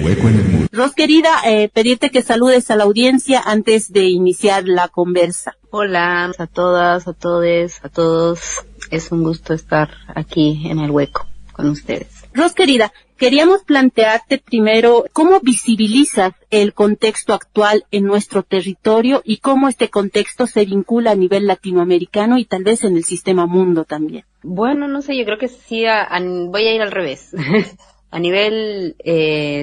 hueco en el muro. Ros, querida, pedirte que saludes a la audiencia antes de iniciar la conversa. Hola a todas, a todes, a todos. Es un gusto estar aquí en el hueco con ustedes. Ros, querida, queríamos plantearte primero cómo visibilizas el contexto actual en nuestro territorio y cómo este contexto se vincula a nivel latinoamericano y tal vez en el sistema mundo también. Bueno, no sé, yo creo que sí, voy a ir al revés. A nivel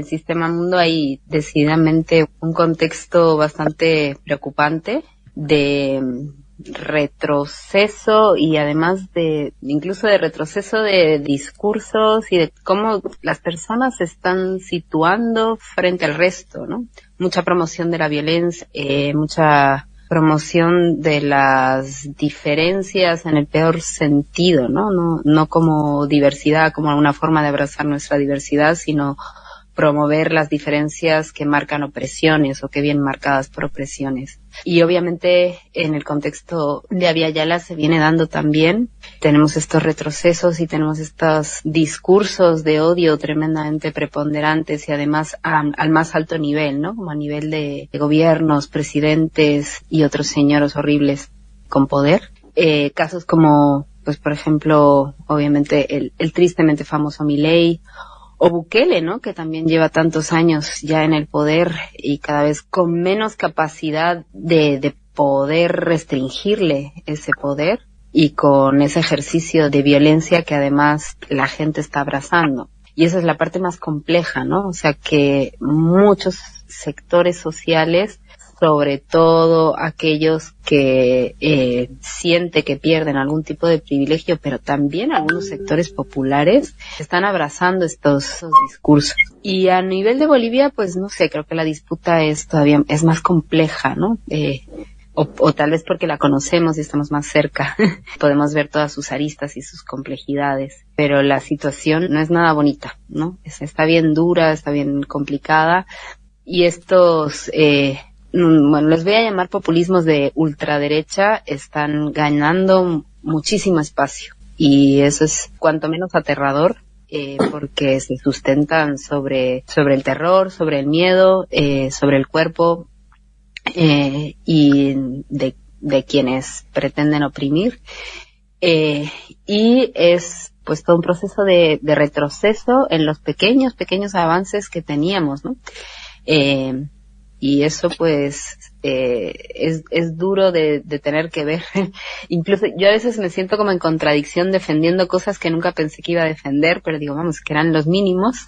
sistema mundo hay decididamente un contexto bastante preocupante de retroceso y además incluso de retroceso de discursos y de cómo las personas se están situando frente al resto, ¿no? Mucha promoción de la violencia, mucha promoción de las diferencias en el peor sentido, ¿no? No como diversidad, como una forma de abrazar nuestra diversidad, sino promover las diferencias que marcan opresiones o que vienen marcadas por opresiones. Y obviamente en el contexto de Abya Yala se viene dando también. Tenemos estos retrocesos y tenemos estos discursos de odio tremendamente preponderantes y además al más alto nivel, ¿no? Como a nivel de gobiernos, presidentes y otros señores horribles con poder. Casos como, pues por ejemplo, obviamente el tristemente famoso Milei, o Bukele, ¿no? Que también lleva tantos años ya en el poder y cada vez con menos capacidad de poder restringirle ese poder y con ese ejercicio de violencia que además la gente está abrazando. Y esa es la parte más compleja, ¿no? O sea que muchos sectores sociales, sobre todo aquellos que siente que pierden algún tipo de privilegio, pero también algunos sectores populares están abrazando estos discursos. Y a nivel de Bolivia, pues no sé, creo que la disputa es más compleja, ¿no? O tal vez porque la conocemos y estamos más cerca, podemos ver todas sus aristas y sus complejidades, pero la situación no es nada bonita, ¿no? Está bien dura, está bien complicada, y estos bueno, les voy a llamar populismos de ultraderecha, están ganando muchísimo espacio y eso es cuanto menos aterrador, porque se sustentan sobre el terror, sobre el miedo, sobre el cuerpo y de quienes pretenden oprimir, y es pues todo un proceso de retroceso en los pequeños avances que teníamos, ¿no? Y eso pues es duro de tener que ver. Incluso yo a veces me siento como en contradicción defendiendo cosas que nunca pensé que iba a defender, pero digo, vamos, que eran los mínimos.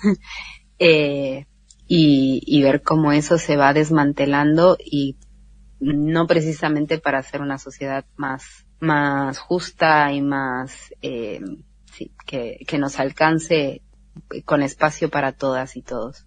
Y ver cómo eso se va desmantelando y no precisamente para hacer una sociedad más justa y más que nos alcance con espacio para todas y todos.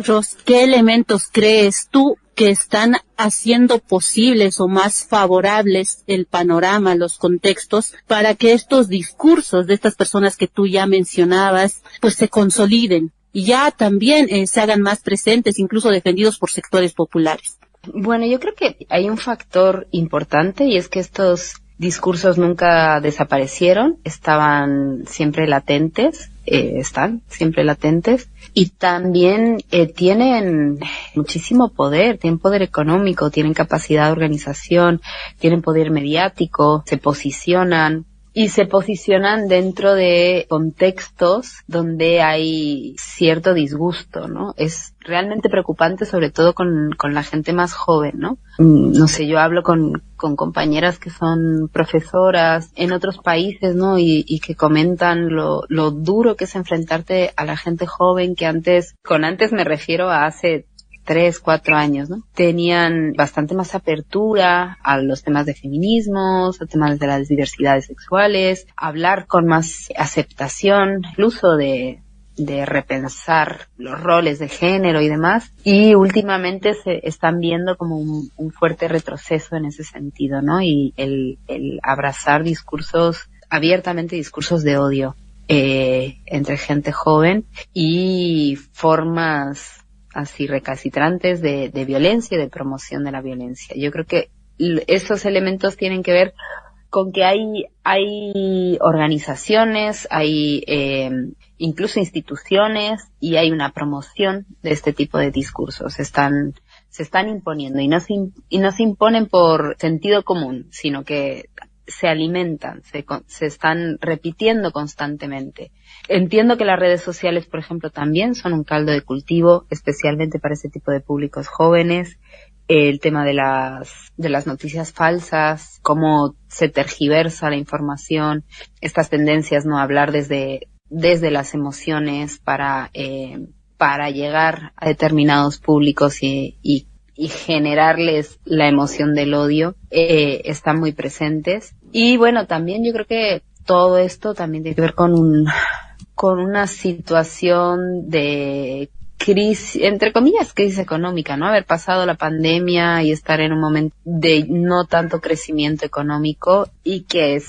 Ros, ¿qué elementos crees tú que están haciendo posibles o más favorables el panorama, los contextos, para que estos discursos de estas personas que tú ya mencionabas, pues se consoliden y ya también se hagan más presentes, incluso defendidos por sectores populares? Bueno, yo creo que hay un factor importante y es que estos discursos nunca desaparecieron, estaban siempre latentes, están siempre latentes y también tienen muchísimo poder, tienen poder económico, tienen capacidad de organización, tienen poder mediático, se posicionan dentro de contextos donde hay cierto disgusto, ¿no? Es realmente preocupante, sobre todo con la gente más joven, ¿no? No sé, yo hablo con compañeras que son profesoras en otros países, ¿no? Y que comentan lo duro que es enfrentarte a la gente joven que antes me refiero a hace 3, 4 años, ¿no? Tenían bastante más apertura a los temas de feminismos, a temas de las diversidades sexuales, hablar con más aceptación, incluso de repensar los roles de género y demás, y últimamente se están viendo como un fuerte retroceso en ese sentido, ¿no? Y el abrazar abiertamente discursos de odio entre gente joven y formas así recalcitrantes de violencia y de promoción de la violencia. Yo creo que esos elementos tienen que ver con que hay organizaciones, hay incluso instituciones, y hay una promoción de este tipo de discursos. Se están imponiendo, y no se imponen por sentido común, sino que se alimentan, se están repitiendo constantemente. Entiendo que las redes sociales, por ejemplo, también son un caldo de cultivo, especialmente para este tipo de públicos jóvenes. El tema de las noticias falsas, cómo se tergiversa la información, estas tendencias, ¿no? A hablar desde las emociones para llegar a determinados públicos y generarles la emoción del odio, están muy presentes. Y bueno, también yo creo que todo esto también tiene que ver con una situación de crisis, entre comillas, crisis económica, ¿no? Haber pasado la pandemia y estar en un momento de no tanto crecimiento económico, y que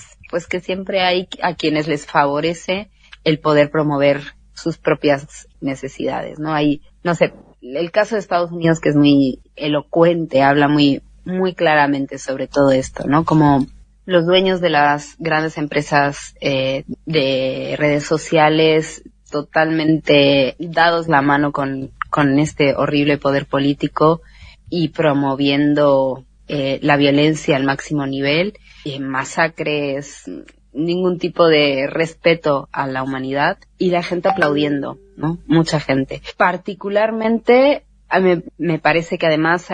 siempre hay a quienes les favorece el poder promover sus propias necesidades, ¿no? Hay, no sé, el caso de Estados Unidos, que es muy elocuente, habla muy, muy claramente sobre todo esto, ¿no? Como los dueños de las grandes empresas de redes sociales, totalmente dados la mano con este horrible poder político y promoviendo la violencia al máximo nivel, masacres, ningún tipo de respeto a la humanidad, y la gente aplaudiendo, ¿no? Mucha gente. Particularmente, me parece que además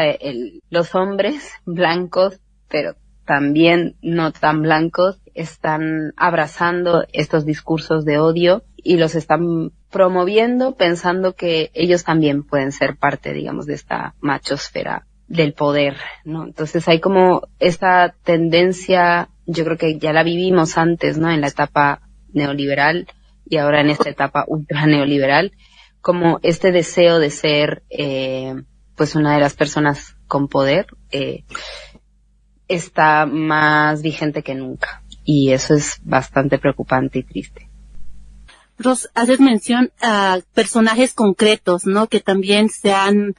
los hombres blancos, pero también no tan blancos, están abrazando estos discursos de odio y los están promoviendo, pensando que ellos también pueden ser parte, digamos, de esta machosfera del poder, ¿no? Entonces hay como esta tendencia, yo creo que ya la vivimos antes, ¿no? En la etapa neoliberal y ahora en esta etapa ultra neoliberal, como este deseo de ser, una de las personas con poder, está más vigente que nunca, y eso es bastante preocupante y triste. Ros, haces mención a personajes concretos, ¿no? Que también se han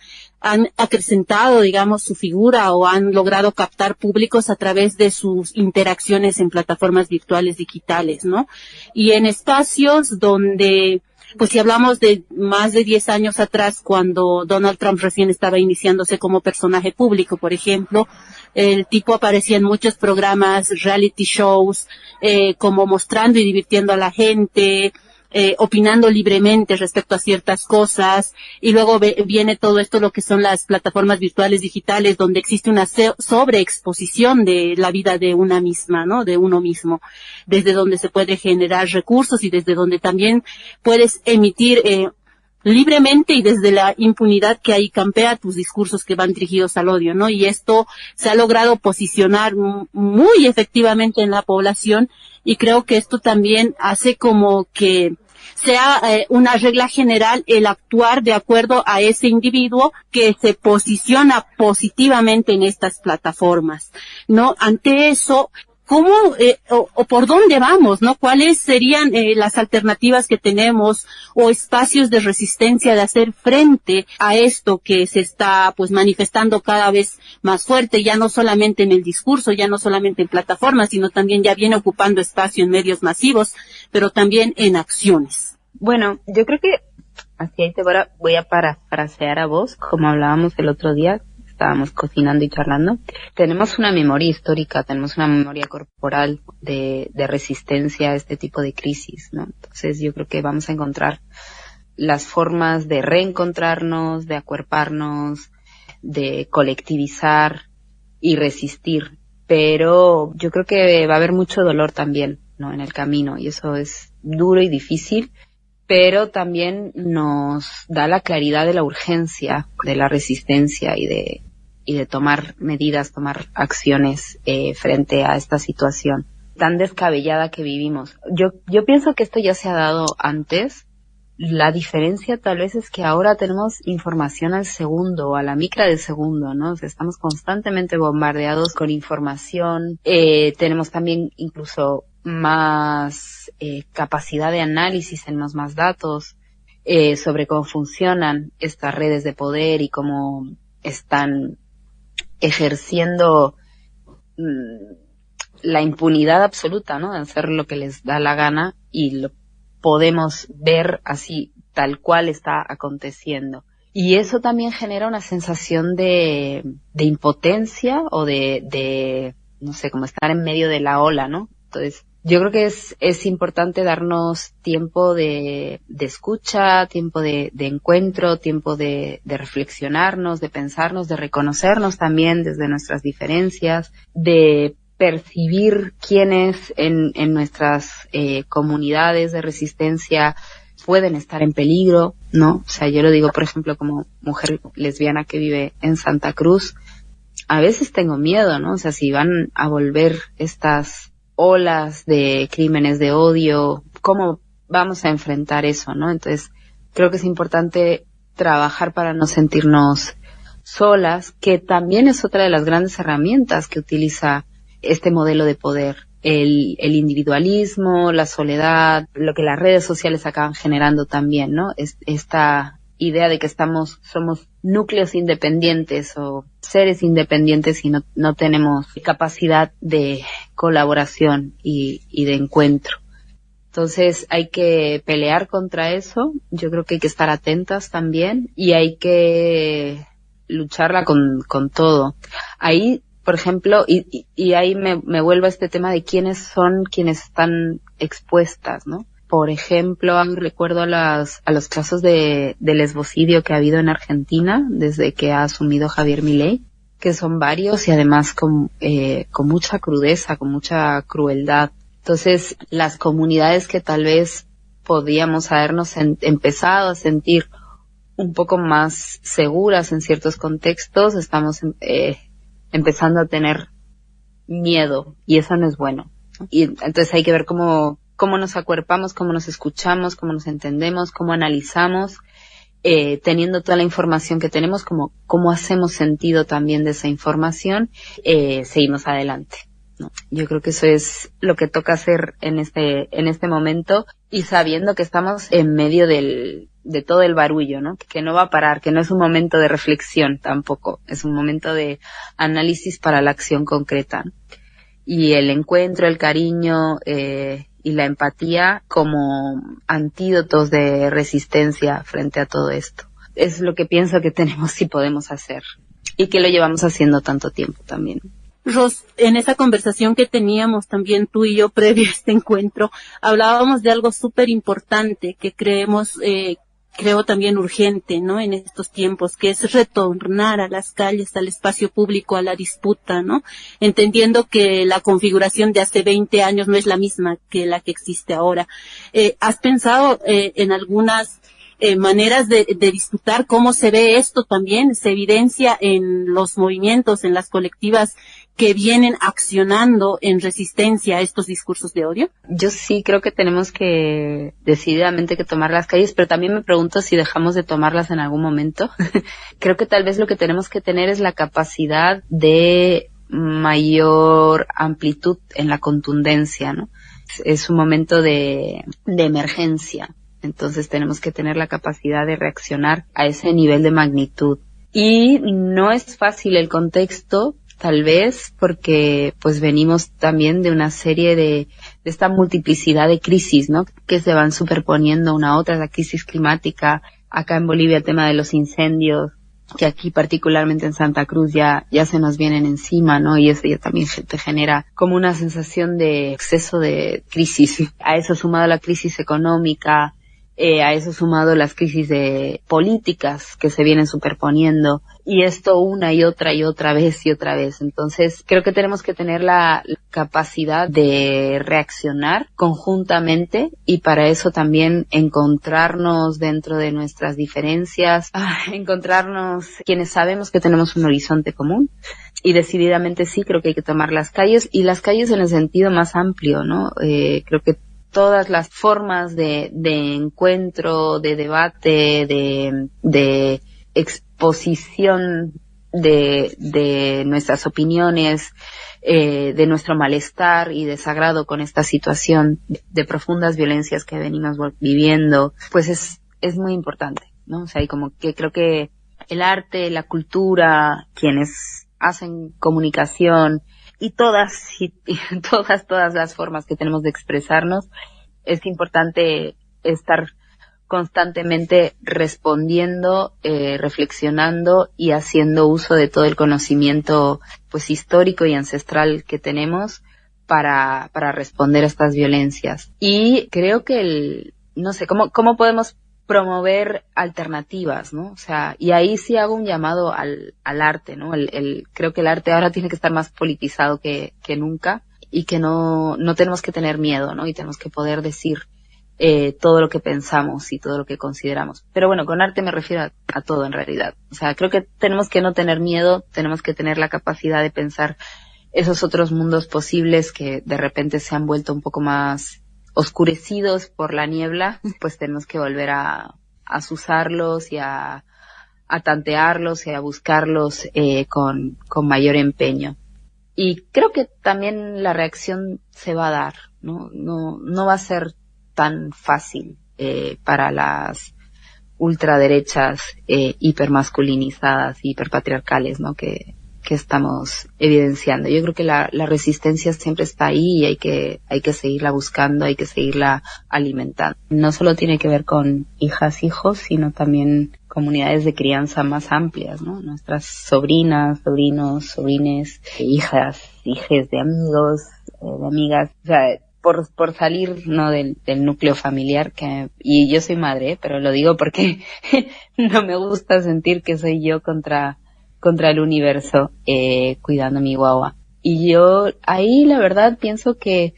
acrecentado, digamos, su figura, o han logrado captar públicos a través de sus interacciones en plataformas virtuales digitales, ¿no? Y en espacios donde, pues si hablamos de más de 10 años atrás, cuando Donald Trump recién estaba iniciándose como personaje público, por ejemplo, el tipo aparecía en muchos programas, reality shows, como mostrando y divirtiendo a la gente, opinando libremente respecto a ciertas cosas, y luego viene todo esto, lo que son las plataformas virtuales digitales, donde existe una sobreexposición de la vida de una misma, ¿no? De uno mismo, desde donde se puede generar recursos y desde donde también puedes emitir libremente y desde la impunidad que ahí campea tus discursos que van dirigidos al odio, ¿no? Y esto se ha logrado posicionar muy efectivamente en la población, y creo que esto también hace como que sea una regla general el actuar de acuerdo a ese individuo que se posiciona positivamente en estas plataformas, ¿no? Ante eso, ¿cómo o por dónde vamos, no? ¿Cuáles serían las alternativas que tenemos, o espacios de resistencia de hacer frente a esto que se está pues manifestando cada vez más fuerte, ya no solamente en el discurso, ya no solamente en plataformas, sino también ya viene ocupando espacio en medios masivos, pero también en acciones? Bueno, yo creo que así ahí voy a parafrasear a vos, como hablábamos el otro día. Estábamos cocinando y charlando. Tenemos una memoria histórica, tenemos una memoria corporal de resistencia a este tipo de crisis, ¿no? Entonces yo creo que vamos a encontrar las formas de reencontrarnos, de acuerparnos, de colectivizar y resistir. Pero yo creo que va a haber mucho dolor también, ¿no? En el camino, y eso es duro y difícil, pero también nos da la claridad de la urgencia de la resistencia y de tomar medidas, tomar acciones frente a esta situación tan descabellada que vivimos. Yo pienso que esto ya se ha dado antes. La diferencia tal vez es que ahora tenemos información al segundo, o a la micra de segundo, ¿no? O sea, estamos constantemente bombardeados con información. Tenemos también incluso más capacidad de análisis, tenemos más datos sobre cómo funcionan estas redes de poder y cómo están ejerciendo la impunidad absoluta, ¿no? De hacer lo que les da la gana y podemos ver así, tal cual está aconteciendo. Y eso también genera una sensación de impotencia o de, no sé, como estar en medio de la ola, ¿no? Entonces, yo creo que es importante darnos tiempo de escucha, tiempo de encuentro, tiempo de reflexionarnos, de pensarnos, de reconocernos también desde nuestras diferencias, de percibir quiénes en nuestras comunidades de resistencia pueden estar en peligro, ¿no? O sea, yo lo digo, por ejemplo, como mujer lesbiana que vive en Santa Cruz, a veces tengo miedo, ¿no? O sea, si van a volver estas olas de crímenes de odio, ¿cómo vamos a enfrentar eso, no? Entonces, creo que es importante trabajar para no sentirnos solas, que también es otra de las grandes herramientas que utiliza este modelo de poder. El individualismo, la soledad, lo que las redes sociales acaban generando también, ¿no? Esta idea de que somos núcleos independientes o seres independientes y no tenemos capacidad de colaboración y de encuentro. Entonces hay que pelear contra eso, yo creo que hay que estar atentas también y hay que lucharla con todo. Ahí, por ejemplo, y ahí me vuelvo a este tema de quiénes son quienes están expuestas, ¿no? Por ejemplo, recuerdo a los casos de lesbocidio que ha habido en Argentina desde que ha asumido Javier Milei, que son varios y además con mucha crudeza, con mucha crueldad. Entonces, las comunidades que tal vez podíamos habernos empezado a sentir un poco más seguras en ciertos contextos, estamos empezando a tener miedo y eso no es bueno. Y entonces hay que ver cómo nos acuerpamos, cómo nos escuchamos, cómo nos entendemos, cómo analizamos, teniendo toda la información que tenemos, cómo hacemos sentido también de esa información, seguimos adelante, ¿no? Yo creo que eso es lo que toca hacer en este momento y sabiendo que estamos en medio de todo el barullo, ¿no? Que no va a parar, que no es un momento de reflexión tampoco, es un momento de análisis para la acción concreta. Y el encuentro, el cariño y la empatía como antídotos de resistencia frente a todo esto. Es lo que pienso que tenemos y podemos hacer y que lo llevamos haciendo tanto tiempo también. Ros, en esa conversación que teníamos también tú y yo previo a este encuentro, hablábamos de algo súper importante que creo también urgente, ¿no? En estos tiempos, que es retornar a las calles, al espacio público, a la disputa, ¿no? Entendiendo que la configuración de hace 20 años no es la misma que la que existe ahora. ¿Has pensado en algunas maneras de disputar cómo se ve esto también? ¿Se evidencia en los movimientos, en las colectivas que vienen accionando en resistencia a estos discursos de odio? Yo sí creo que tenemos que decididamente que tomar las calles, pero también me pregunto si dejamos de tomarlas en algún momento. Creo que tal vez lo que tenemos que tener es la capacidad de mayor amplitud en la contundencia, ¿no? Es un momento de emergencia, entonces tenemos que tener la capacidad de reaccionar a ese nivel de magnitud. Y no es fácil el contexto, tal vez porque pues venimos también de una serie de esta multiplicidad de crisis, ¿no? Que se van superponiendo una a otra, la crisis climática, acá en Bolivia el tema de los incendios, que aquí particularmente en Santa Cruz ya se nos vienen encima, ¿no? Y eso ya también te genera como una sensación de exceso de crisis. A eso sumado la crisis económica, a eso sumado las crisis de políticas que se vienen superponiendo, y esto una y otra vez. Entonces, creo que tenemos que tener la capacidad de reaccionar conjuntamente y para eso también encontrarnos dentro de nuestras diferencias, encontrarnos quienes sabemos que tenemos un horizonte común. Y decididamente sí, creo que hay que tomar las calles, y las calles en el sentido más amplio, ¿no? Creo que todas las formas de encuentro, de debate, de exposición de nuestras opiniones, de nuestro malestar y desagrado con esta situación de profundas violencias que venimos viviendo, pues es muy importante, ¿no? O sea, y como que creo que el arte, la cultura, quienes hacen comunicación y todas las formas que tenemos de expresarnos, es importante estar constantemente respondiendo, reflexionando y haciendo uso de todo el conocimiento pues histórico y ancestral que tenemos para responder a estas violencias. Y creo que no sé, ¿cómo podemos promover alternativas, ¿no? O sea, y ahí sí hago un llamado al arte, ¿no? Creo que el arte ahora tiene que estar más politizado que nunca, y que no tenemos que tener miedo, ¿no? Y tenemos que poder decir todo lo que pensamos y todo lo que consideramos. Pero bueno, con arte me refiero a todo en realidad. O sea, creo que tenemos que no tener miedo, tenemos que tener la capacidad de pensar esos otros mundos posibles que de repente se han vuelto un poco más oscurecidos por la niebla, pues tenemos que volver a azuzarlos y a tantearlos y a buscarlos con mayor empeño. Y creo que también la reacción se va a dar, ¿no? No va a ser tan fácil para las ultraderechas hipermasculinizadas, hiperpatriarcales, ¿no? Que estamos evidenciando. Yo creo que la resistencia siempre está ahí y hay que seguirla buscando, hay que seguirla alimentando. No solo tiene que ver con hijas, hijos, sino también comunidades de crianza más amplias, ¿no? Nuestras sobrinas, sobrinos, sobrines, hijas, hijes de amigos, de amigas, o sea, por salir, ¿no? del núcleo familiar, y yo soy madre, pero lo digo porque no me gusta sentir que soy yo contra el universo, cuidando a mi guagua. Y yo ahí la verdad pienso que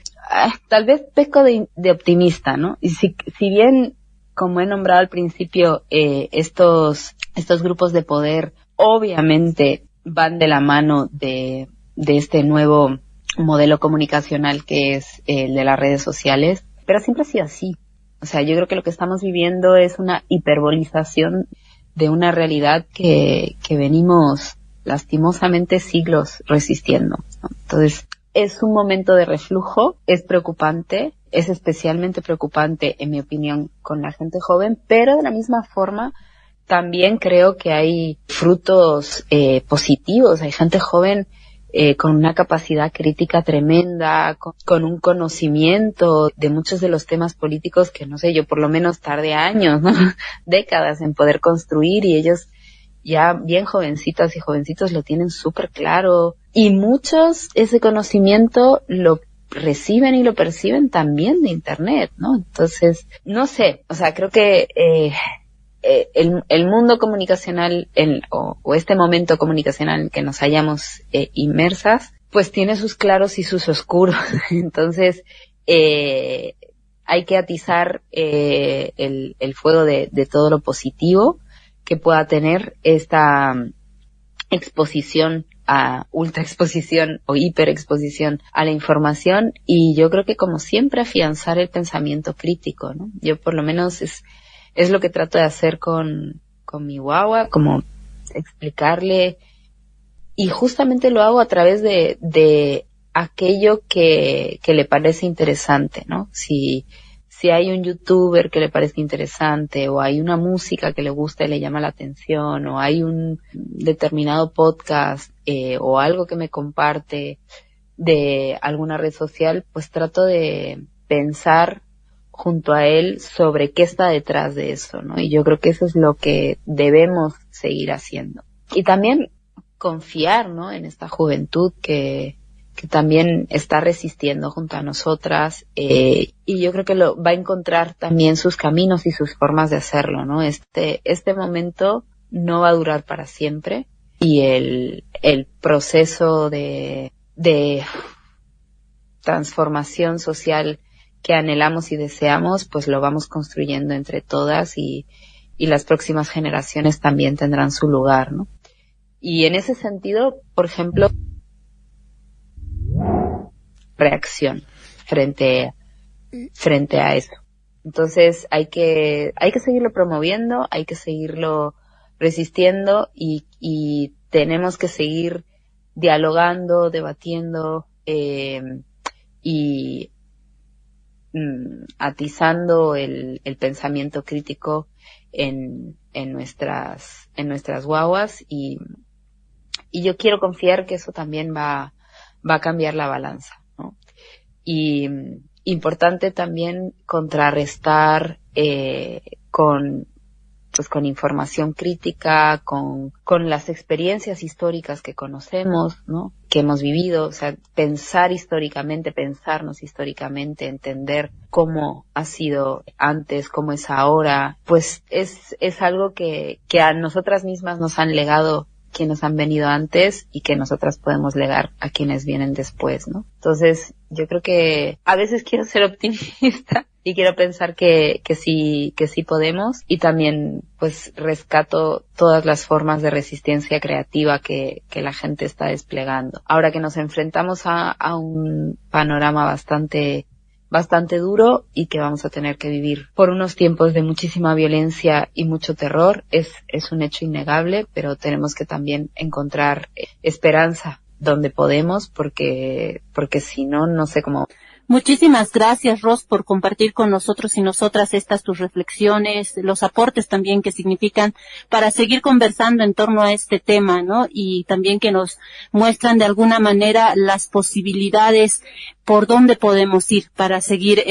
tal vez peco de optimista, ¿no? Y si bien, como he nombrado al principio, estos grupos de poder obviamente van de la mano de este nuevo modelo comunicacional que es el de las redes sociales, pero siempre ha sido así. O sea, yo creo que lo que estamos viviendo es una hiperbolización de una realidad que venimos lastimosamente siglos resistiendo, ¿no? Entonces, es un momento de reflujo, es preocupante, es especialmente preocupante, en mi opinión, con la gente joven, pero de la misma forma también creo que hay frutos positivos, hay gente joven con una capacidad crítica tremenda, con un conocimiento de muchos de los temas políticos que, no sé, yo por lo menos tardé años, ¿no? Décadas en poder construir, y ellos ya bien jovencitas y jovencitos lo tienen súper claro, y muchos ese conocimiento lo reciben y lo perciben también de internet, ¿no? Entonces, no sé, o sea, creo que el mundo comunicacional o este momento comunicacional en que nos hallamos inmersas, pues tiene sus claros y sus oscuros. Entonces, hay que atizar el fuego de todo lo positivo que pueda tener esta exposición ultra exposición o hiperexposición a la información, y yo creo que, como siempre, afianzar el pensamiento crítico, ¿no? Yo por lo menos es lo que trato de hacer con mi guagua, como explicarle, y justamente lo hago a través de aquello que le parece interesante, ¿no? Si hay un youtuber que le parece interesante, o hay una música que le gusta y le llama la atención, o hay un determinado podcast o algo que me comparte de alguna red social, pues trato de pensar junto a él sobre qué está detrás de eso, ¿no? Y yo creo que eso es lo que debemos seguir haciendo. Y también confiar, ¿no? En esta juventud que también está resistiendo junto a nosotras, y yo creo que va a encontrar también sus caminos y sus formas de hacerlo, ¿no? Este momento no va a durar para siempre, y el proceso de transformación social que anhelamos y deseamos, pues lo vamos construyendo entre todas, y las próximas generaciones también tendrán su lugar, ¿no? Y en ese sentido, por ejemplo, reacción frente a eso. Entonces hay que seguirlo promoviendo, hay que seguirlo resistiendo, y tenemos que seguir dialogando, debatiendo, y atizando el pensamiento crítico en nuestras guaguas, y yo quiero confiar que eso también va a cambiar la balanza, ¿no? Y importante también contrarrestar con información crítica, con las experiencias históricas que conocemos, ¿no? Que hemos vivido, o sea, pensarnos históricamente, entender cómo ha sido antes, cómo es ahora, pues es algo que a nosotras mismas nos han legado quienes han venido antes y que nosotras podemos legar a quienes vienen después, ¿no? Entonces, yo creo que a veces quiero ser optimista y quiero pensar que sí podemos, y también pues rescato todas las formas de resistencia creativa que la gente está desplegando. Ahora que nos enfrentamos a un panorama bastante duro y que vamos a tener que vivir por unos tiempos de muchísima violencia y mucho terror, es un hecho innegable, pero tenemos que también encontrar esperanza donde podemos, porque si no, no sé cómo. Muchísimas gracias, Ros, por compartir con nosotros y nosotras estas tus reflexiones, los aportes también que significan para seguir conversando en torno a este tema, ¿no? Y también que nos muestran de alguna manera las posibilidades por dónde podemos ir para seguir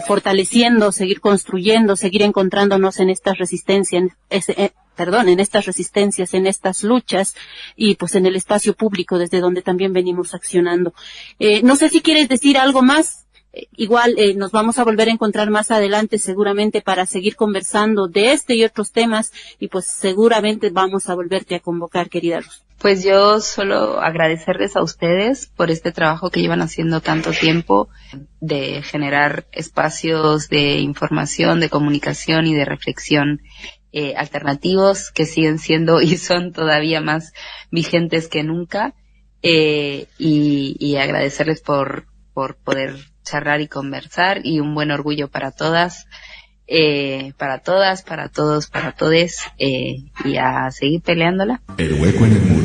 fortaleciendo, seguir construyendo, seguir encontrándonos en estas resistencias, en estas luchas, y pues en el espacio público desde donde también venimos accionando. No sé si quieres decir algo más. Igual nos vamos a volver a encontrar más adelante seguramente para seguir conversando de este y otros temas, y pues seguramente vamos a volverte a convocar, querida Ros. Pues yo solo agradecerles a ustedes por este trabajo que llevan haciendo tanto tiempo, de generar espacios de información, de comunicación y de reflexión alternativos que siguen siendo y son todavía más vigentes que nunca, y agradecerles por poder charlar y conversar, y un buen orgullo para todas, para todos, para todes, y a seguir peleándola. El hueco en el muro.